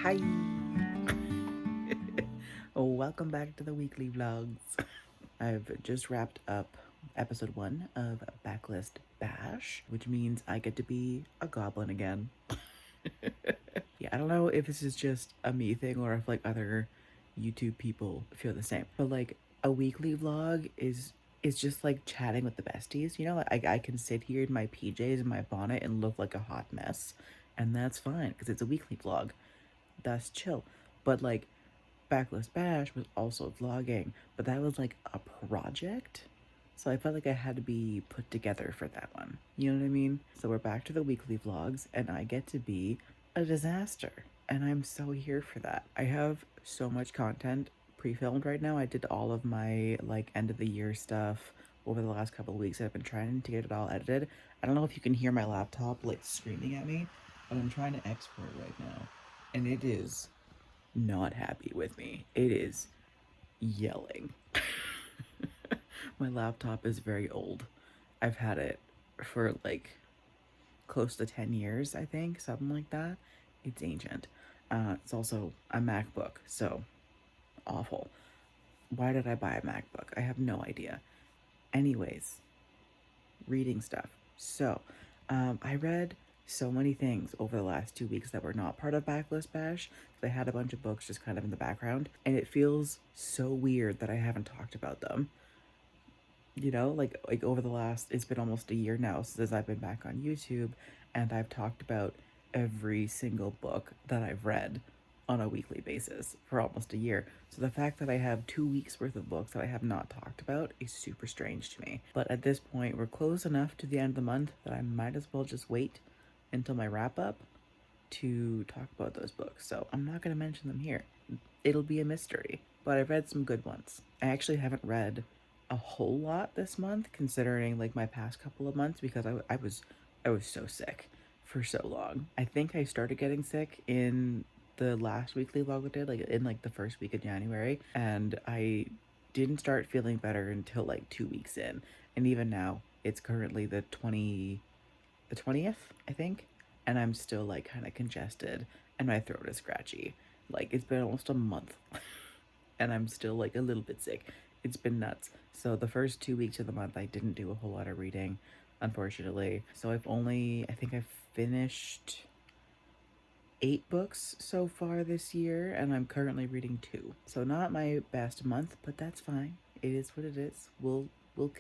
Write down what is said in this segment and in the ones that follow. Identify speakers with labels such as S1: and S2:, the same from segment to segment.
S1: Hi! Welcome back to the weekly vlogs. I've just wrapped up episode 1 of Backlist Bash, which means I get to be a goblin again. Yeah, I don't know if this is just a me thing or if like other YouTube people feel the same, but like a weekly vlog is just like chatting with the besties, you know? I can sit here in my PJs and my bonnet and look like a hot mess, and that's fine because it's a weekly vlog. That's chill. But like Backlist Bash was also vlogging, but that was like a project. So I felt like I had to be put together for that one. You know what I mean? So we're back to the weekly vlogs, and I get to be a disaster. And I'm so here for that. I have so much content pre-filmed right now. I did all of my like end of the year stuff over the last couple of weeks. I've been trying to get it all edited. I don't know if you can hear my laptop like screaming at me, but I'm trying to export right now. And it is not happy with me. It is yelling. My laptop is very old. I've had it for like close to 10 years, I think, something like that. It's ancient. It's also a MacBook, so awful. Why did I buy a MacBook? I have no idea. Anyways, reading stuff. So, I read so many things over the last 2 weeks that were not part of Backlist Bash. I had a bunch of books just kind of in the background, and it feels so weird that I haven't talked about them. You know, like over the last, it's been almost a year now since I've been back on YouTube, and I've talked about every single book that I've read on a weekly basis for almost a year. So the fact that I have 2 weeks worth of books that I have not talked about is super strange to me. But at this point, we're close enough to the end of the month that I might as well just wait until my wrap up to talk about those books. So I'm not going to mention them here. It'll be a mystery. But I've read some good ones. I actually haven't read a whole lot this month considering like my past couple of months because I was so sick for so long. I think I started getting sick in the last weekly vlog we did, like in like the first week of January, and I didn't start feeling better until like 2 weeks in. And even now, it's currently the 20th, I think, and I'm still like kind of congested and my throat is scratchy. Like it's been almost a month and I'm still like a little bit sick. It's been nuts. So the first 2 weeks of the month, I didn't do a whole lot of reading, unfortunately. So I think I've finished 8 books so far this year, and I'm currently reading 2. So not my best month, but that's fine. It is what it is. We'll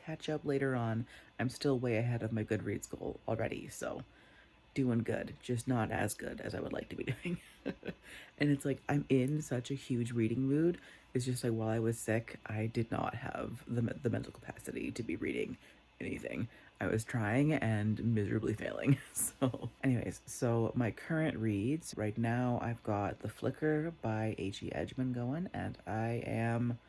S1: catch up later on. I'm still way ahead of my Goodreads goal already, so doing good, just not as good as I would like to be doing. And it's like I'm in such a huge reading mood. It's just like while I was sick, I did not have the mental capacity to be reading anything. I was trying and miserably failing. So, anyways, so my current reads right now, I've got TheFlicker by HE Edgmon going, and I am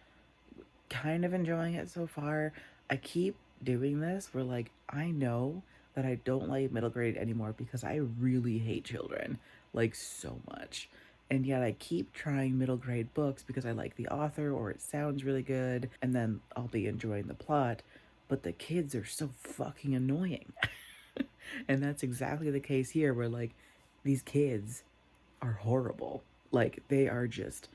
S1: kind of enjoying it so far. I keep doing this where like I know that I don't like middle grade anymore because I really hate children like so much. And yet I keep trying middle grade books because I like the author or it sounds really good and then I'll be enjoying the plot, but the kids are so fucking annoying. And that's exactly the case here where like these kids are horrible. Like they are just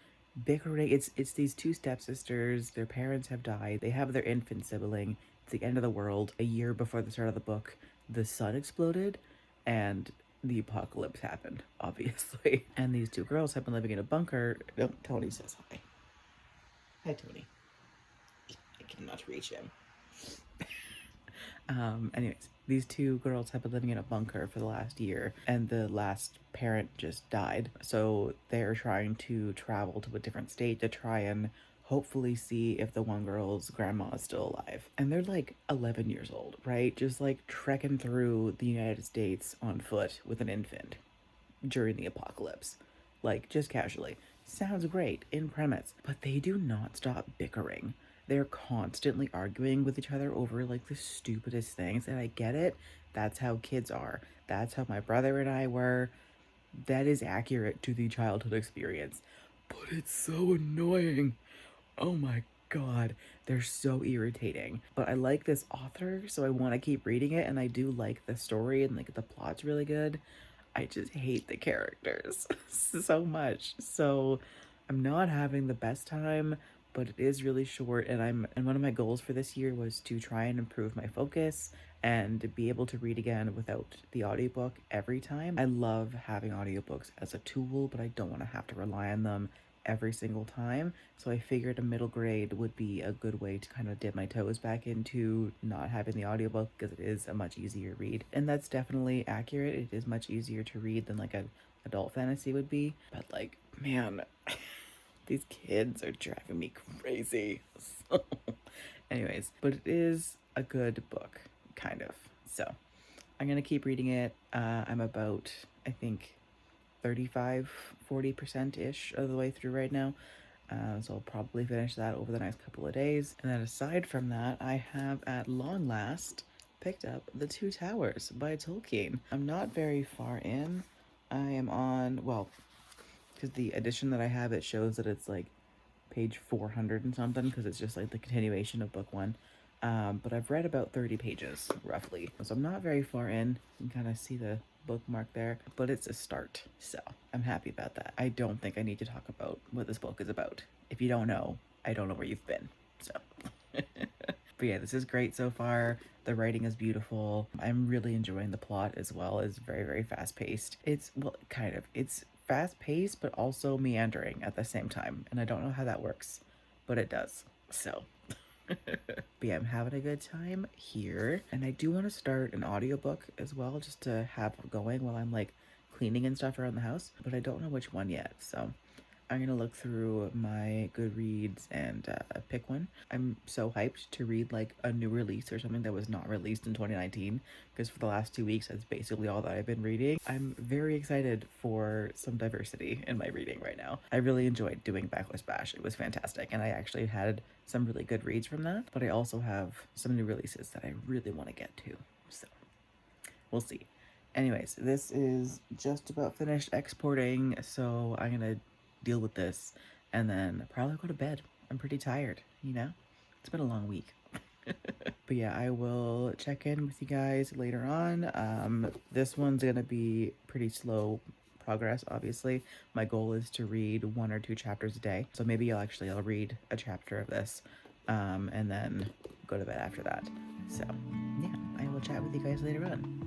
S1: bickering. It's these two stepsisters. Their parents have died. They have their infant sibling. It's the end of the world. A year before the start of the book, the sun exploded and the apocalypse happened, obviously. And these two girls have been living in a bunker. Oh, Tony says hi. Hi, Tony. I cannot reach him. Anyways, these two girls have been living in a bunker for the last year, and the last parent just died. So they're trying to travel to a different state to try and hopefully see if the one girl's grandma is still alive. And they're like 11 years old, right? Just like trekking through the United States on foot with an infant during the apocalypse. Like, just casually. Sounds great in premise, but they do not stop bickering. They're constantly arguing with each other over like the stupidest things, and I get it. That's how kids are. That's how my brother and I were. That is accurate to the childhood experience. But it's so annoying. Oh my god, they're so irritating. But I like this author, so I want to keep reading it, and I do like the story, and like the plot's really good. I just hate the characters so much. So I'm not having the best time, but it is really short, and one of my goals for this year was to try and improve my focus and be able to read again without the audiobook every time. I love having audiobooks as a tool, but I don't want to have to rely on them every single time. So I figured a middle grade would be a good way to kind of dip my toes back into not having the audiobook, because it is a much easier read. And that's definitely accurate. It is much easier to read than like a adult fantasy would be. But like, man, these kids are driving me crazy. So, anyways, but it is a good book, kind of. So I'm gonna keep reading it. I'm about, I think, 35-40% ish of the way through right now. So I'll probably finish that over the next couple of days. And then aside from that, I have at long last picked up The Two Towers by Tolkien. I'm not very far in. I am on, well, because the edition that I have, it shows that it's like page 400 and something, because it's just like the continuation of book one. But I've read about 30 pages roughly, so I'm not very far in. You can kind of see the bookmark there, but it's a start, so I'm happy about that. I don't think I need to talk about what this book is about. If you don't know, I don't know where you've been, so. But yeah, this is great so far. The writing is beautiful. I'm really enjoying the plot as well. It's very, very fast paced. It's, well, kind of. It's fast paced, but also meandering at the same time. And I don't know how that works, but it does. So, but yeah, I'm having a good time here. And I do want to start an audiobook as well, just to have going while I'm like cleaning and stuff around the house. But I don't know which one yet. So I'm gonna look through my Goodreads and pick one. I'm so hyped to read like a new release or something that was not released in 2019, because for the last 2 weeks that's basically all that I've been reading. I'm very excited for some diversity in my reading right now. I really enjoyed doing Backlist Bash. It was fantastic, and I actually had some really good reads from that, but I also have some new releases that I really want to get to, so we'll see. Anyways, this is just about finished exporting, so I'm gonna deal with this and then probably go to bed. I'm pretty tired, you know? It's been a long week. But yeah, I will check in with you guys later on. This one's gonna be pretty slow progress, obviously. My goal is to read 1 or 2 chapters a day. So maybe I'll read a chapter of this and then go to bed after that. So yeah, I will chat with you guys later on.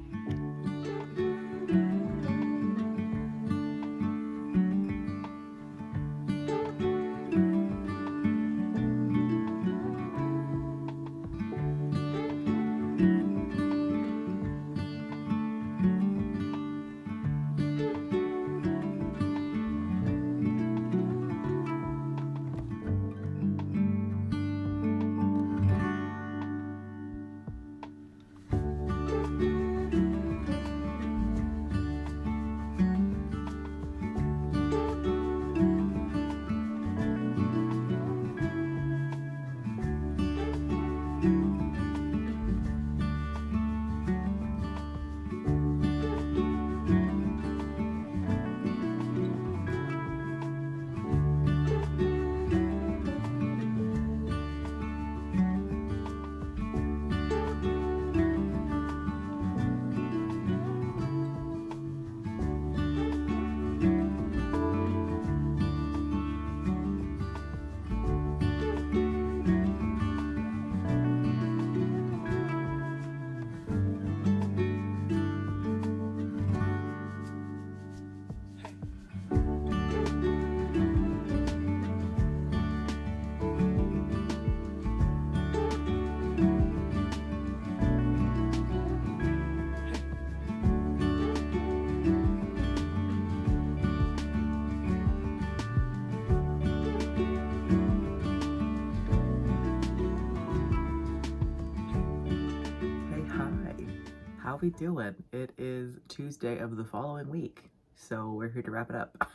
S1: How we doing? It is Tuesday of the following week, so we're here to wrap it up.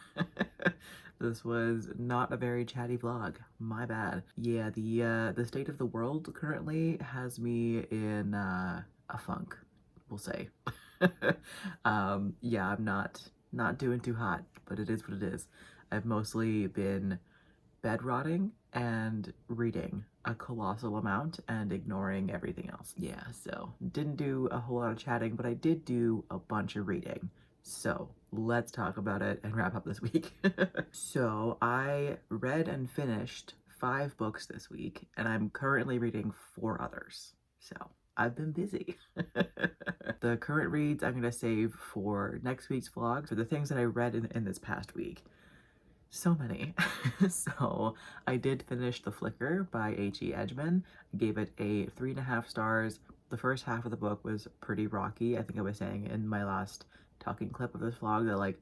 S1: This was not a very chatty vlog, my bad. Yeah, the state of the world currently has me in a funk, we'll say. Yeah, I'm not doing too hot, but it is what it is. I've mostly been bed rotting and reading a colossal amount and ignoring everything else. Yeah, so didn't do a whole lot of chatting, but I did do a bunch of reading. So let's talk about it and wrap up this week. So I read and finished 5 books this week, and I'm currently reading 4 others. So I've been busy. The current reads I'm going to save for next week's vlog for the things that I read in this past week. So many. So I did finish TheFlicker by HE Edgmon. I gave it a 3.5 stars. The first half of the book was pretty rocky. I think I was saying in my last talking clip of this vlog that like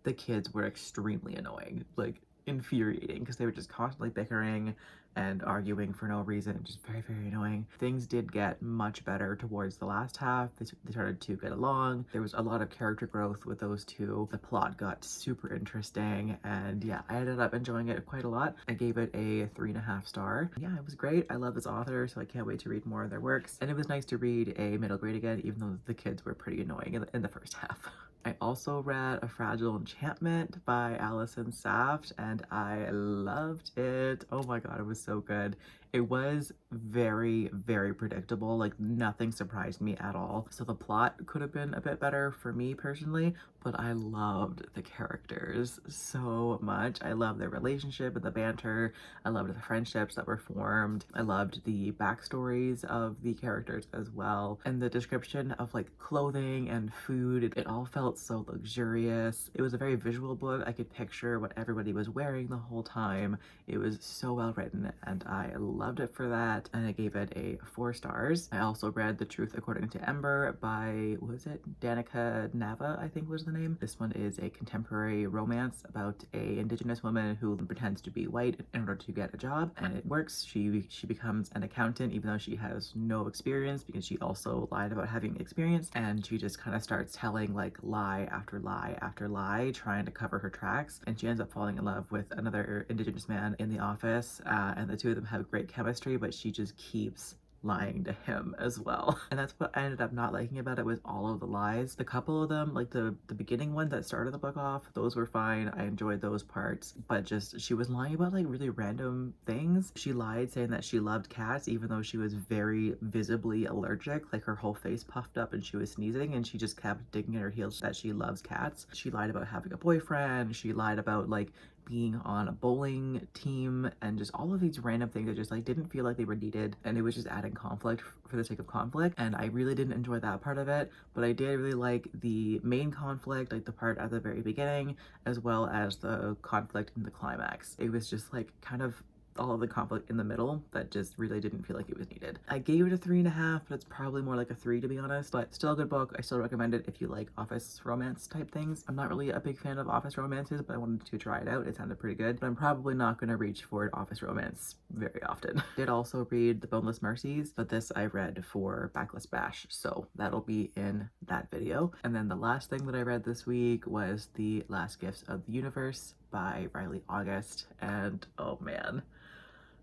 S1: the kids were extremely annoying, like infuriating, because they were just constantly bickering and arguing for no reason, just very, very annoying. Things did get much better towards the last half. They started to get along. There was a lot of character growth with those two. The plot got super interesting, and yeah, I ended up enjoying it quite a lot. I gave it a 3.5 star. Yeah, it was great. I love this author, so I can't wait to read more of their works. And it was nice to read a middle grade again, even though the kids were pretty annoying in the first half. I also read A Fragile Enchantment by Allison Saft, and I loved it. Oh my god, it was so good. It was very, very predictable. Like, nothing surprised me at all. So the plot could have been a bit better for me personally, but I loved the characters so much. I loved their relationship and the banter. I loved the friendships that were formed. I loved the backstories of the characters as well. And the description of like clothing and food, it all felt so luxurious. It was a very visual book. I could picture what everybody was wearing the whole time. It was so well written, and I loved it for that, and I gave it a 4 stars. I also read The Truth According to Ember by, what was it? Danica Nava, I think was the name. This one is a contemporary romance about a indigenous woman who pretends to be white in order to get a job, and it works. She becomes an accountant even though she has no experience, because she also lied about having experience, and she just kind of starts telling like lie after lie after lie, trying to cover her tracks, and she ends up falling in love with another indigenous man in the office, and the two of them have great chemistry, but she just keeps lying to him as well. And that's what I ended up not liking about it, was all of the lies. The couple of them, like the beginning one that started the book off, those were fine. I enjoyed those parts, but just she was lying about like really random things. She lied saying that she loved cats even though she was very visibly allergic, like her whole face puffed up and she was sneezing, and she just kept digging in her heels that she loves cats. She lied about having a boyfriend. She lied about like being on a bowling team, and just all of these random things that just like didn't feel like they were needed, and it was just adding conflict for the sake of conflict, and I really didn't enjoy that part of it. But I did really like the main conflict, like the part at the very beginning, as well as the conflict in the climax. It was just like kind of all of the conflict in the middle that just really didn't feel like it was needed. I gave it a 3.5, but it's probably more like a 3 to be honest, but still a good book. I still recommend it if you like office romance type things. I'm not really a big fan of office romances, but I wanted to try it out. It sounded pretty good, but I'm probably not going to reach for an office romance very often. Did also read The Boneless Mercies, but this I read for Backlist Bash, so that'll be in that video. And then the last thing that I read this week was The Last Gifts of the Universe by Riley August, and oh man.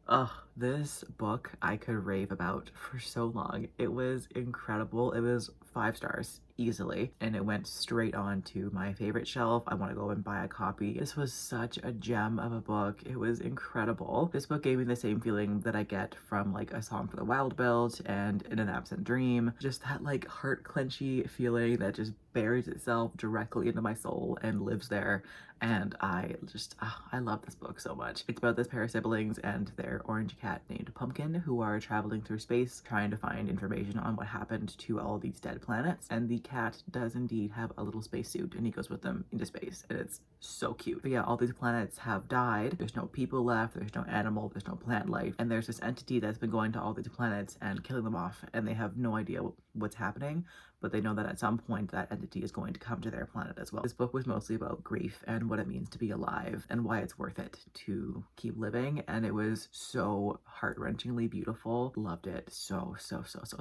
S1: Oh, this book I could rave about for so long. It was incredible. It was 5 stars easily, and it went straight on to my favorite shelf. I want to go and buy a copy. This was such a gem of a book. It was incredible. This book gave me the same feeling that I get from like A Song for the Wild Built and In an Absent Dream. Just that like heart clenchy feeling that just buries itself directly into my soul and lives there. And I just, I love this book so much. It's about this pair of siblings and their orange cat named Pumpkin, who are traveling through space trying to find information on what happened to all these dead planets. And the cat does indeed have a little spacesuit, and he goes with them into space, and it's so cute. But yeah, all these planets have died. There's no people left, there's no animal, there's no plant life, and there's this entity that's been going to all these planets and killing them off, and they have no idea what's happening, but they know that at some point that entity is going to come to their planet as well. This book was mostly about grief and what it means to be alive and why it's worth it to keep living, and it was so heart-wrenchingly beautiful. Loved it so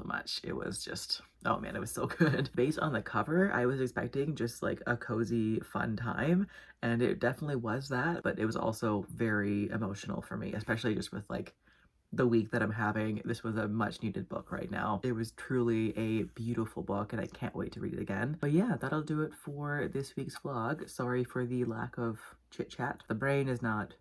S1: much. It was just, oh man, it was so good. Based on the cover, I was expecting just like a cozy, fun time, and it definitely was that, but it was also very emotional for me, especially just with like the week that I'm having. This was a much needed book right now. It was truly a beautiful book, and I can't wait to read it again. But yeah, that'll do it for this week's vlog. Sorry for the lack of chit chat. The brain is not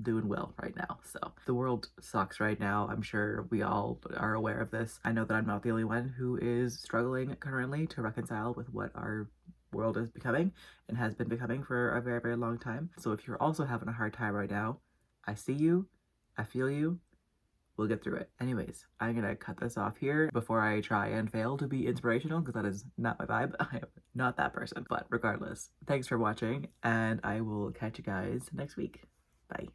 S1: doing well right now, so the world sucks right now. I'm sure we all are aware of this. I know that I'm not the only one who is struggling currently to reconcile with what our world is becoming and has been becoming for a very, very long time. So if you're also having a hard time right now, I see you, I feel you, we'll get through it. Anyways, I'm gonna cut this off here before I try and fail to be inspirational, because that is not my vibe. I am not that person. But regardless, thanks for watching, and I will catch you guys next week. Bye.